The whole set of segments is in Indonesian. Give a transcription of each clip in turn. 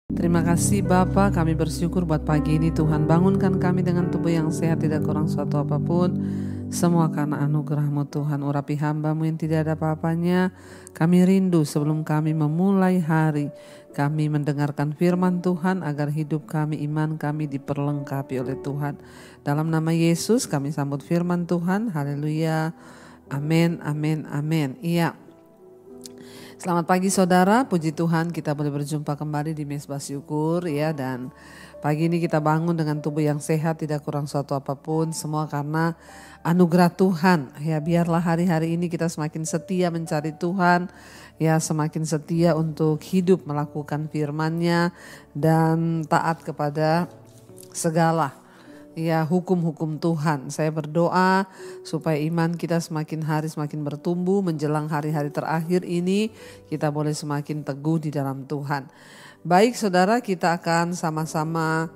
Terima kasih Bapa, kami bersyukur buat pagi ini Tuhan bangunkan kami dengan tubuh yang sehat, tidak kurang suatu apapun. Semua karena anugerah-Mu Tuhan, urapi hamba-Mu yang tidak ada apa-apanya. Kami rindu sebelum kami memulai hari, kami mendengarkan firman Tuhan agar hidup kami, iman kami diperlengkapi oleh Tuhan. Dalam nama Yesus kami sambut firman Tuhan, haleluya, amin, amin, amin. Iya. Selamat pagi saudara, puji Tuhan kita boleh berjumpa kembali di Mezbah Syukur ya. Dan pagi ini kita bangun dengan tubuh yang sehat, tidak kurang suatu apapun, semua karena anugerah Tuhan ya. Biarlah hari-hari ini kita semakin setia mencari Tuhan ya, semakin setia untuk hidup melakukan firman-Nya dan taat kepada segala ya hukum-hukum Tuhan. Saya berdoa supaya iman kita semakin hari semakin bertumbuh, menjelang hari-hari terakhir ini kita boleh semakin teguh di dalam Tuhan. Baik saudara, kita akan sama-sama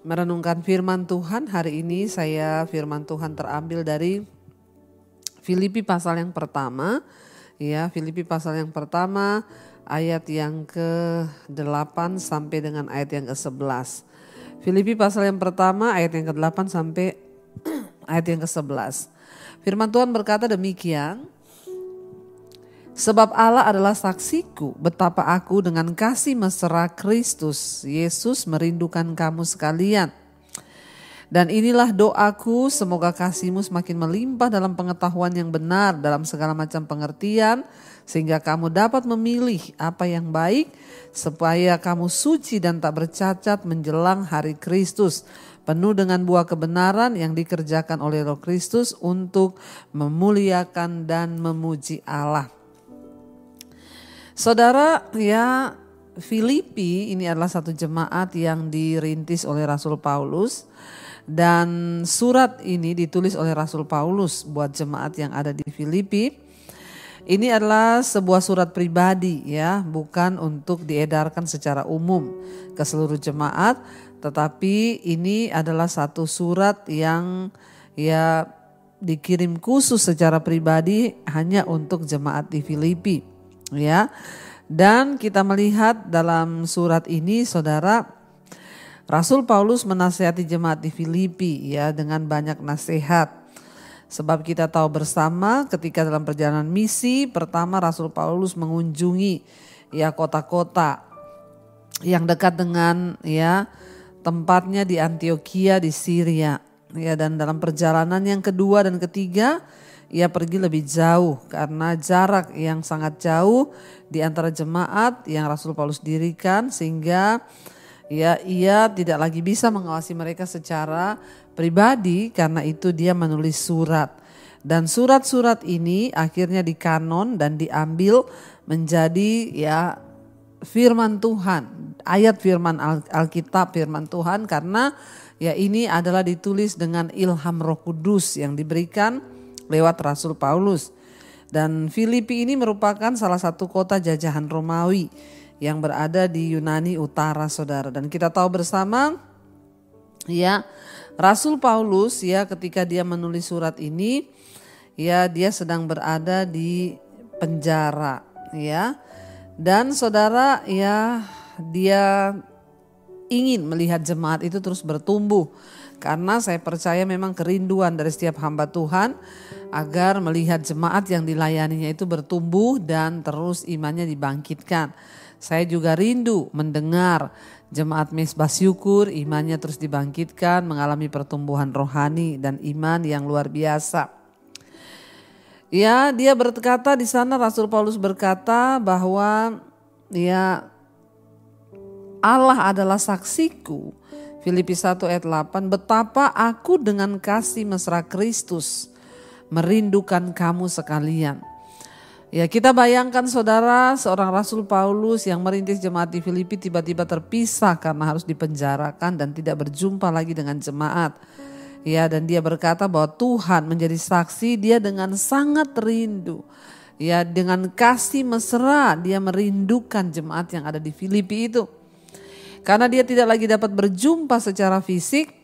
merenungkan firman Tuhan. Hari ini firman Tuhan terambil dari Filipi pasal yang pertama ya, Filipi pasal yang pertama ayat yang ke-8 sampai dengan ayat yang ke-11. Filipi pasal yang pertama ayat yang ke-8 sampai ayat yang ke-11. Firman Tuhan berkata demikian. Sebab Allah adalah saksiku betapa aku dengan kasih mesra Kristus Yesus merindukan kamu sekalian. Dan inilah doaku, semoga kasihmu semakin melimpah dalam pengetahuan yang benar dalam segala macam pengertian, sehingga kamu dapat memilih apa yang baik, supaya kamu suci dan tak bercacat menjelang hari Kristus, penuh dengan buah kebenaran yang dikerjakan oleh Roh Kristus untuk memuliakan dan memuji Allah. Saudara ya, Filipi ini adalah satu jemaat yang dirintis oleh Rasul Paulus. Dan surat ini ditulis oleh Rasul Paulus buat jemaat yang ada di Filipi. Ini adalah sebuah surat pribadi ya, bukan untuk diedarkan secara umum ke seluruh jemaat, tetapi ini adalah satu surat yang ya dikirim khusus secara pribadi hanya untuk jemaat di Filipi ya. Dan kita melihat dalam surat ini saudara, Rasul Paulus menasihati jemaat di Filipi ya dengan banyak nasihat. Sebab kita tahu bersama ketika dalam perjalanan misi pertama Rasul Paulus mengunjungi ya kota-kota yang dekat dengan ya tempatnya di Antioquia di Syria. Ya, dan dalam perjalanan yang kedua dan ketiga ia pergi lebih jauh karena jarak yang sangat jauh di antara jemaat yang Rasul Paulus dirikan, sehingga ya, ia tidak lagi bisa mengawasi mereka secara pribadi, karena itu dia menulis surat. Dan surat-surat ini akhirnya dikanon dan diambil menjadi ya firman Tuhan, ayat firman Alkitab, firman Tuhan, karena ya ini adalah ditulis dengan ilham Roh Kudus yang diberikan lewat Rasul Paulus. Dan Filipi ini merupakan salah satu kota jajahan Romawi yang berada di Yunani Utara saudara. Dan kita tahu bersama ya Rasul Paulus ya ketika dia menulis surat ini ya dia sedang berada di penjara ya. Dan saudara ya dia ingin melihat jemaat itu terus bertumbuh, karena saya percaya memang kerinduan dari setiap hamba Tuhan agar melihat jemaat yang dilayaninya itu bertumbuh dan terus imannya dibangkitkan. Saya juga rindu mendengar jemaat Mezbah Syukur imannya terus dibangkitkan, mengalami pertumbuhan rohani dan iman yang luar biasa. Ya, dia berkata di sana, Rasul Paulus berkata bahwa ya Allah adalah saksiku, Filipi 1 ayat 8, betapa aku dengan kasih mesra Kristus merindukan kamu sekalian. Ya, kita bayangkan saudara, seorang Rasul Paulus yang merintis jemaat di Filipi tiba-tiba terpisah karena harus dipenjarakan dan tidak berjumpa lagi dengan jemaat. Ya, dan dia berkata bahwa Tuhan menjadi saksi, dia dengan sangat rindu. Ya, dengan kasih mesra dia merindukan jemaat yang ada di Filipi itu. Karena dia tidak lagi dapat berjumpa secara fisik,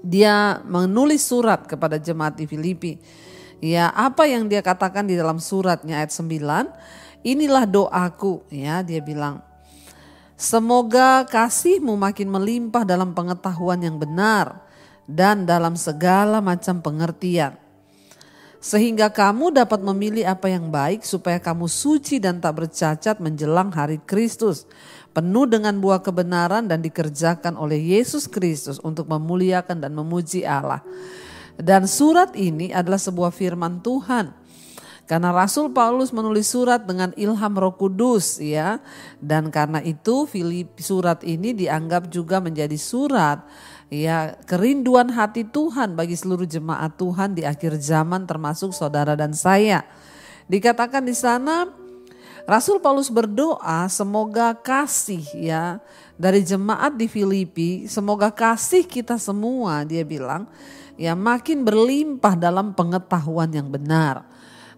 dia menulis surat kepada jemaat di Filipi. Ya, apa yang dia katakan di dalam suratnya ayat 9, inilah doaku ya, dia bilang. Semoga kasih-Mu makin melimpah dalam pengetahuan yang benar dan dalam segala macam pengertian, sehingga kamu dapat memilih apa yang baik supaya kamu suci dan tak bercacat menjelang hari Kristus, penuh dengan buah kebenaran dan dikerjakan oleh Yesus Kristus untuk memuliakan dan memuji Allah. Dan surat ini adalah sebuah firman Tuhan. Karena Rasul Paulus menulis surat dengan ilham Roh Kudus, ya. Dan karena itu surat ini dianggap juga menjadi surat, ya, kerinduan hati Tuhan bagi seluruh jemaat Tuhan di akhir zaman, termasuk saudara dan saya. Dikatakan di sana Rasul Paulus berdoa semoga kasih, ya, dari jemaat di Filipi, semoga kasih kita semua, dia bilang, ya, makin berlimpah dalam pengetahuan yang benar.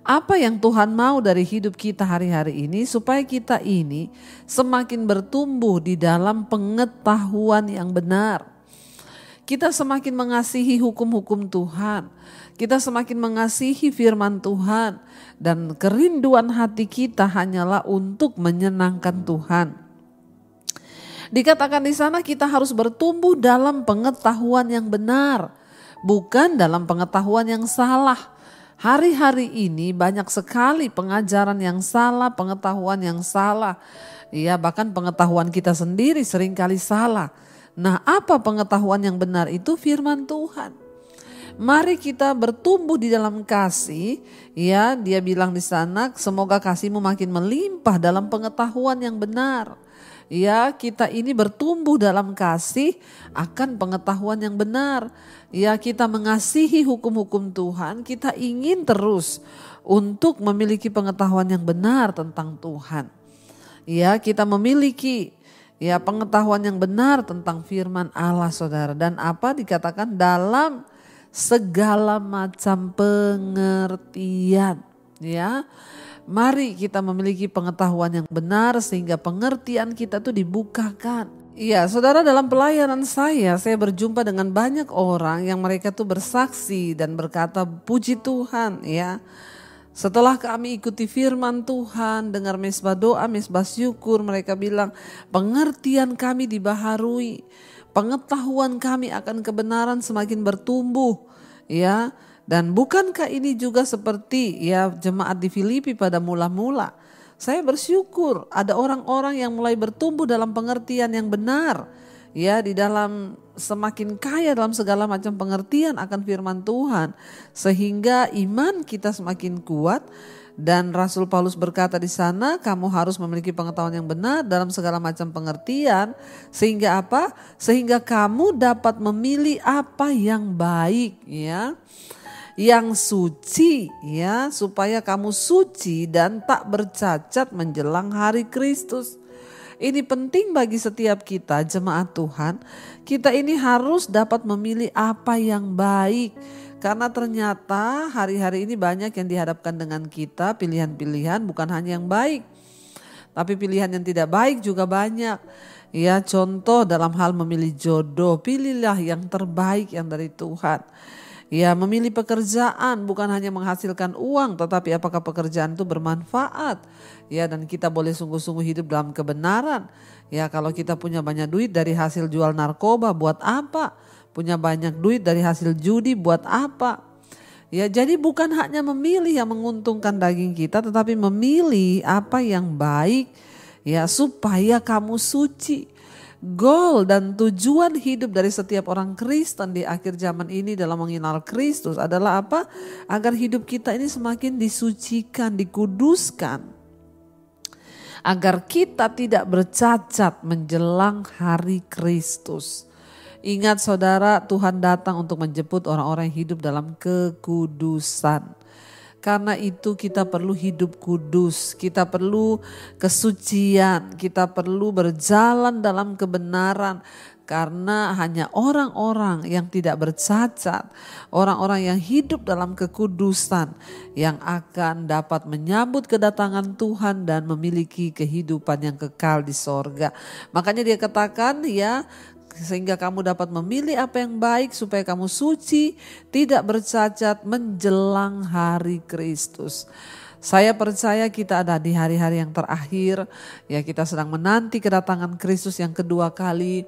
Apa yang Tuhan mau dari hidup kita hari-hari ini supaya kita ini semakin bertumbuh di dalam pengetahuan yang benar. Kita semakin mengasihi hukum-hukum Tuhan. Kita semakin mengasihi firman Tuhan. Dan kerinduan hati kita hanyalah untuk menyenangkan Tuhan. Dikatakan di sana kita harus bertumbuh dalam pengetahuan yang benar, bukan dalam pengetahuan yang salah. Hari-hari ini banyak sekali pengajaran yang salah, pengetahuan yang salah. Ya, bahkan pengetahuan kita sendiri seringkali salah. Nah, apa pengetahuan yang benar itu? Firman Tuhan. Mari kita bertumbuh di dalam kasih. Ya, dia bilang di sana, semoga kasih-Mu makin melimpah dalam pengetahuan yang benar. Ya, kita ini bertumbuh dalam kasih akan pengetahuan yang benar. Ya, kita mengasihi hukum-hukum Tuhan, kita ingin terus untuk memiliki pengetahuan yang benar tentang Tuhan. Ya, kita memiliki, ya, pengetahuan yang benar tentang firman Allah, saudara. Dan apa dikatakan dalam segala macam pengertian, ya. Mari kita memiliki pengetahuan yang benar sehingga pengertian kita tuh dibukakan. Iya, saudara, dalam pelayanan saya berjumpa dengan banyak orang yang mereka tuh bersaksi dan berkata puji Tuhan, ya. Setelah kami ikuti firman Tuhan, dengar mesbah doa, mesbah syukur, mereka bilang pengertian kami dibaharui, pengetahuan kami akan kebenaran semakin bertumbuh, ya. Dan bukankah ini juga seperti, ya, jemaat di Filipi pada mula-mula? Saya bersyukur ada orang-orang yang mulai bertumbuh dalam pengertian yang benar, ya, di dalam semakin kaya dalam segala macam pengertian akan firman Tuhan, sehingga iman kita semakin kuat. Dan Rasul Paulus berkata di sana, kamu harus memiliki pengetahuan yang benar dalam segala macam pengertian, sehingga apa? Sehingga kamu dapat memilih apa yang baik, ya, yang suci, ya, supaya kamu suci dan tak bercacat menjelang hari Kristus. Ini penting bagi setiap kita, jemaat Tuhan. Kita ini harus dapat memilih apa yang baik. Karena ternyata hari-hari ini banyak yang dihadapkan dengan kita, pilihan-pilihan bukan hanya yang baik, tapi pilihan yang tidak baik juga banyak. Ya, contoh dalam hal memilih jodoh, pilihlah yang terbaik yang dari Tuhan. Ya, memilih pekerjaan bukan hanya menghasilkan uang, tetapi apakah pekerjaan itu bermanfaat. Ya, dan kita boleh sungguh-sungguh hidup dalam kebenaran. Ya, kalau kita punya banyak duit dari hasil jual narkoba, buat apa? Punya banyak duit dari hasil judi, buat apa? Ya, jadi bukan hanya memilih yang menguntungkan daging kita, tetapi memilih apa yang baik, ya, supaya kamu suci. Goal dan tujuan hidup dari setiap orang Kristen di akhir zaman ini dalam mengenal Kristus adalah apa? Agar hidup kita ini semakin disucikan, dikuduskan. Agar kita tidak bercacat menjelang hari Kristus. Ingat saudara, Tuhan datang untuk menjemput orang-orang yang hidup dalam kekudusan. Karena itu kita perlu hidup kudus, kita perlu kesucian, kita perlu berjalan dalam kebenaran. Karena hanya orang-orang yang tidak bercacat, orang-orang yang hidup dalam kekudusan yang akan dapat menyambut kedatangan Tuhan dan memiliki kehidupan yang kekal di sorga. Makanya dia katakan, ya, sehingga kamu dapat memilih apa yang baik supaya kamu suci, tidak bercacat menjelang hari Kristus. Saya percaya kita ada di hari-hari yang terakhir, ya kita sedang menanti kedatangan Kristus yang kedua kali.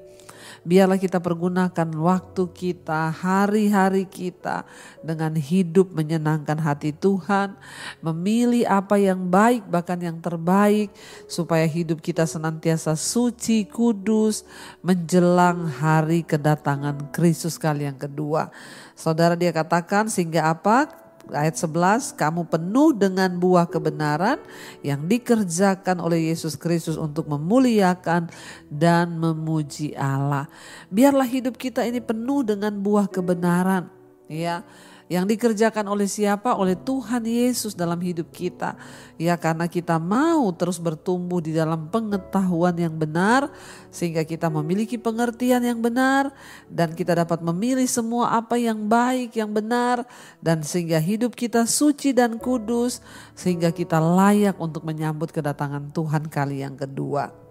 Biarlah kita pergunakan waktu kita, hari-hari kita dengan hidup menyenangkan hati Tuhan, memilih apa yang baik bahkan yang terbaik supaya hidup kita senantiasa suci, kudus menjelang hari kedatangan Kristus kali yang kedua. Saudara, dia katakan sehingga apa? Ayat 11, kamu penuh dengan buah kebenaran yang dikerjakan oleh Yesus Kristus untuk memuliakan dan memuji Allah. Biarlah hidup kita ini penuh dengan buah kebenaran, ya. Yang dikerjakan oleh siapa? Oleh Tuhan Yesus dalam hidup kita. Ya, karena kita mau terus bertumbuh di dalam pengetahuan yang benar sehingga kita memiliki pengertian yang benar dan kita dapat memilih semua apa yang baik, yang benar, dan sehingga hidup kita suci dan kudus sehingga kita layak untuk menyambut kedatangan Tuhan kali yang kedua.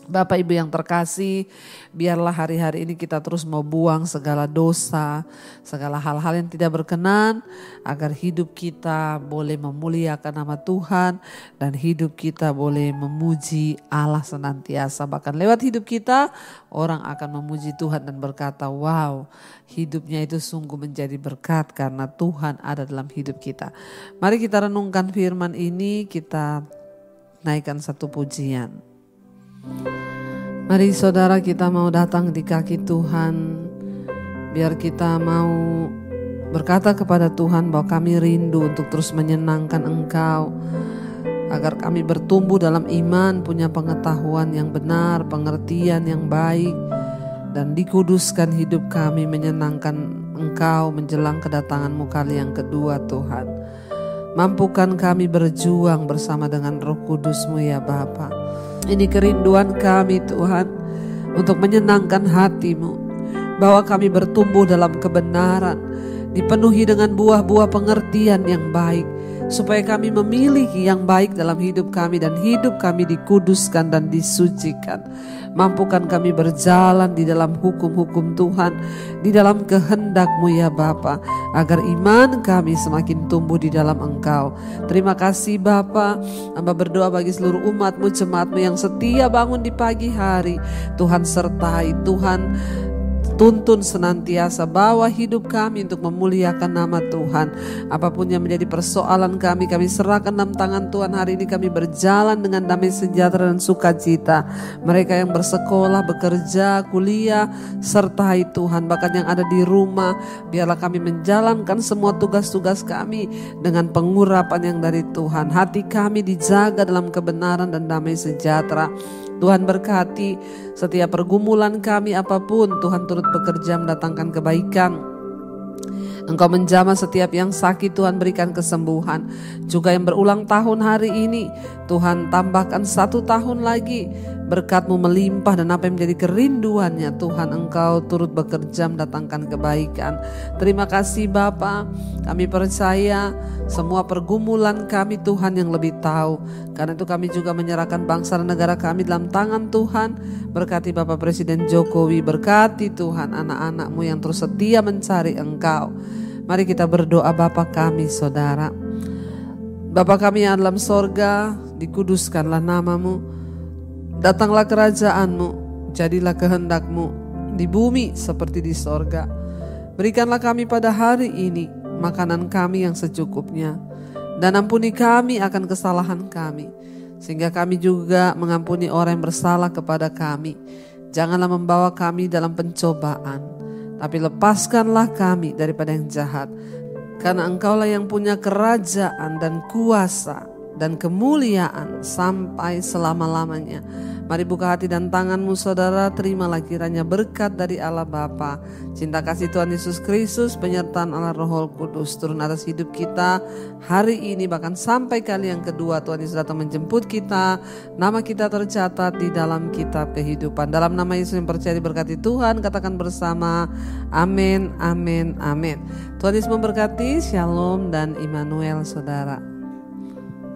Bapak Ibu yang terkasih, biarlah hari-hari ini kita terus mau buang segala dosa, segala hal-hal yang tidak berkenan, agar hidup kita boleh memuliakan nama Tuhan dan hidup kita boleh memuji Allah senantiasa. Bahkan lewat hidup kita, orang akan memuji Tuhan dan berkata, wow, hidupnya itu sungguh menjadi berkat karena Tuhan ada dalam hidup kita. Mari kita renungkan firman ini, kita naikkan satu pujian. Mari saudara, kita mau datang di kaki Tuhan. Biar kita mau berkata kepada Tuhan bahwa kami rindu untuk terus menyenangkan Engkau. Agar kami bertumbuh dalam iman, punya pengetahuan yang benar, pengertian yang baik. Dan dikuduskan hidup kami menyenangkan Engkau menjelang kedatangan-Mu kali yang kedua Tuhan. Mampukan kami berjuang bersama dengan Roh Kudus-Mu ya Bapa. Ini kerinduan kami Tuhan untuk menyenangkan hati-Mu, bahwa kami bertumbuh dalam kebenaran, dipenuhi dengan buah-buah pengertian yang baik, supaya kami memiliki yang baik dalam hidup kami dan hidup kami dikuduskan dan disucikan. Mampukan kami berjalan di dalam hukum-hukum Tuhan, di dalam kehendak-Mu ya Bapa, agar iman kami semakin tumbuh di dalam Engkau. Terima kasih Bapa. Hamba berdoa bagi seluruh umat-Mu, jemaat-Mu yang setia bangun di pagi hari. Tuhan sertai, Tuhan tuntun senantiasa, bawa hidup kami untuk memuliakan nama Tuhan. Apapun yang menjadi persoalan kami serahkan dalam tangan Tuhan. Hari ini kami berjalan dengan damai sejahtera dan sukacita. Mereka yang bersekolah, bekerja, kuliah, sertai Tuhan. Bahkan yang ada di rumah, biarlah kami menjalankan semua tugas-tugas kami dengan pengurapan yang dari Tuhan. Hati kami dijaga dalam kebenaran dan damai sejahtera. Tuhan berkati setiap pergumulan kami apapun, Tuhan turut bekerja mendatangkan kebaikan. Engkau menjamah setiap yang sakit, Tuhan berikan kesembuhan. Juga yang berulang tahun hari ini, Tuhan tambahkan 1 tahun lagi. Berkat-Mu melimpah dan apa yang menjadi kerinduannya, Tuhan Engkau turut bekerja mendatangkan kebaikan. Terima kasih Bapa. Kami percaya semua pergumulan kami Tuhan yang lebih tahu. Karena itu kami juga menyerahkan bangsa dan negara kami dalam tangan Tuhan. Berkati Bapak Presiden Jokowi, berkati Tuhan anak-anak-Mu yang terus setia mencari Engkau. Mari kita berdoa. Bapa kami saudara, Bapa kami yang dalam sorga, dikuduskanlah nama-Mu. Datanglah kerajaan-Mu, jadilah kehendak-Mu di bumi seperti di sorga. Berikanlah kami pada hari ini makanan kami yang secukupnya. Dan ampuni kami akan kesalahan kami, sehingga kami juga mengampuni orang yang bersalah kepada kami. Janganlah membawa kami dalam pencobaan, tapi lepaskanlah kami daripada yang jahat. Karena Engkaulah yang punya kerajaan dan kuasa dan kemuliaan sampai selama-lamanya. Mari buka hati dan tanganmu saudara, terimalah kiranya berkat dari Allah Bapa, cinta kasih Tuhan Yesus Kristus, penyertaan Allah Roh Kudus turun atas hidup kita hari ini, bahkan sampai kali yang kedua Tuhan Yesus datang menjemput kita. Nama kita tercatat di dalam kitab kehidupan. Dalam nama Yesus yang percaya diberkati Tuhan, katakan bersama amin, amin, amin. Tuhan Yesus memberkati. Shalom dan Immanuel saudara.